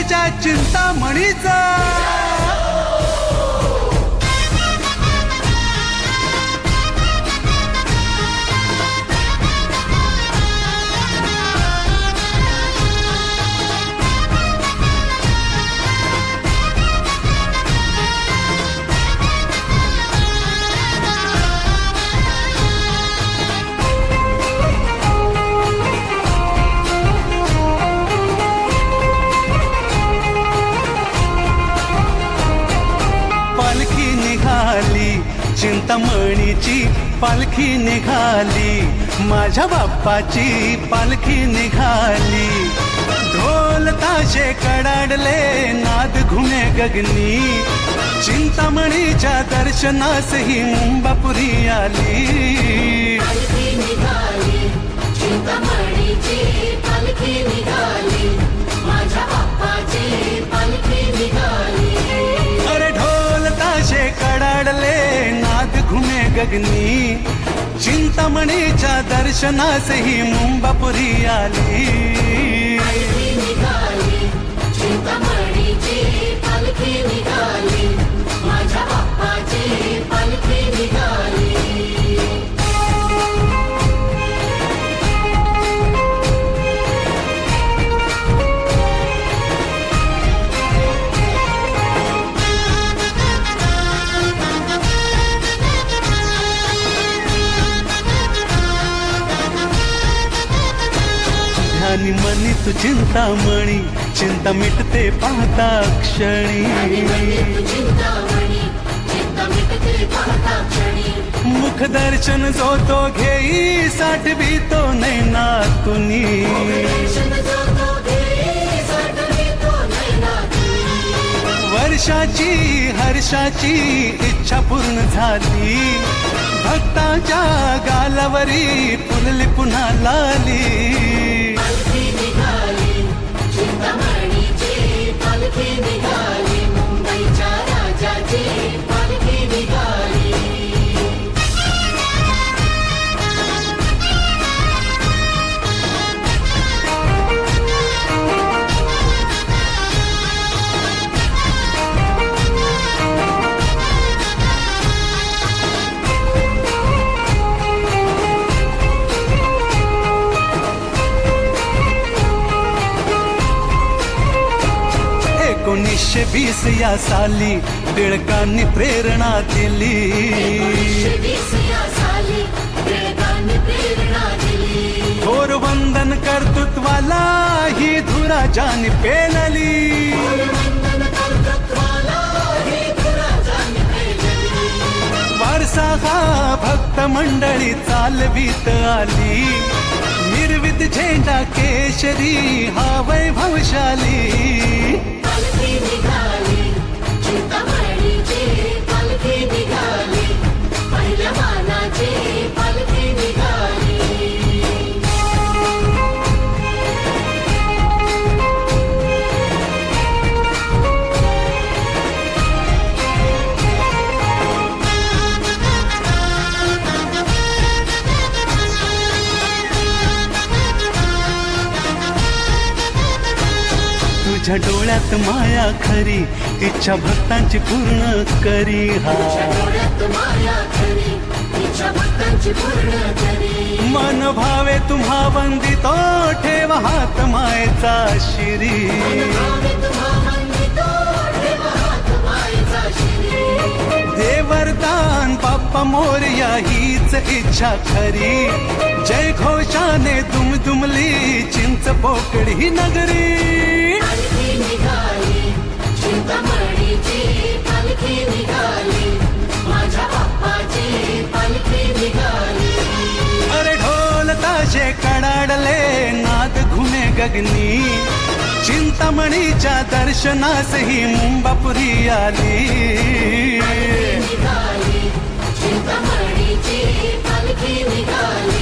माझ्या चिंतामणीचा. चिंतामणीची पालखी निघाली, माझ्या बाप्पाची पालखी निघाली. ढोल ताशे कडाडले, नाद घुमे गगनी, चिंतामणीच्या दर्शनास ही मुंबापुरी आली. पालखी निघाली, चिंतामणीची पालखी निघाली, माझ्या बाप्पाची पालखी निघाली. अरे ढोल ताशे कडाडले, नाद घुमे गगनी, चिंतामणीच्या दर्शनास ही मुंबापुरी आली. पालखी निघाली, चिंतामणीची पालखी निघाली, माझ्या बाप्पाची पालखी निघाली. ध्यानी मनी तू चिंतामणी, चिंता मिटते पाहता क्षणी. चिंतामणी, चिंता मिटते पाहता क्षणी. मुख दर्शन जो तो घेई, साठवी तो नैनातुनी. वर्षाची हर्षाची इच्छा पूर्ण झाली, भक्ताच्या गालावरी फुलली पुन्हा लाली. पालखी निघाली, चिंतामणीची पालखी निघाली, मुंबईच्या राजाची पालखी निघाली. एकोणीसशे 20 या साली टिळकांनी प्रेरणा दिली. 1920 या साली टिळकांनी प्रेरणा दिली. थोर वंदन कर्तृत्वाला ही धुरा जान पेलली. वंदन कर्तृत्वाला ही धुरा जान पेलली. वारसा हा भक्त मंडळी चालवीत आली, निर्वित झेंडा केशरी हा वैभवशाली. पालखी निघाली, चिंतामणीची पालखी निघाली, पहिल्या मानाची पालखी निघाली. तुझ्या डोळ्यात माया खरी, इच्छा भक्तांची पूर्ण करी. हा डोळ्यात माया खरी, इच्छा भक्तांची पूर्ण करी. मन भावे तुम्हा वंदितो, ठेव हात मायेचा शिरी. भावे तुम्हा वंदितो, ठेव हात मायेचा शिरी. दे वरदान बाप्पा मोरया हीच इच्छा खरी. जय घोषाने दुमदुमली चिंच पोकळी नगरी. पालखी निघाली, चिंतामणीची पालखी निघाली, माझ्या बाप्पाची पालखी निघाली. अरे ढोल ताशे कडाडले, नाद घुमे गगनी, चिंतामणीच्या दर्शनास ही मुंबापुरी आली. निघाली, चिंतामणीची पालखी निघाली,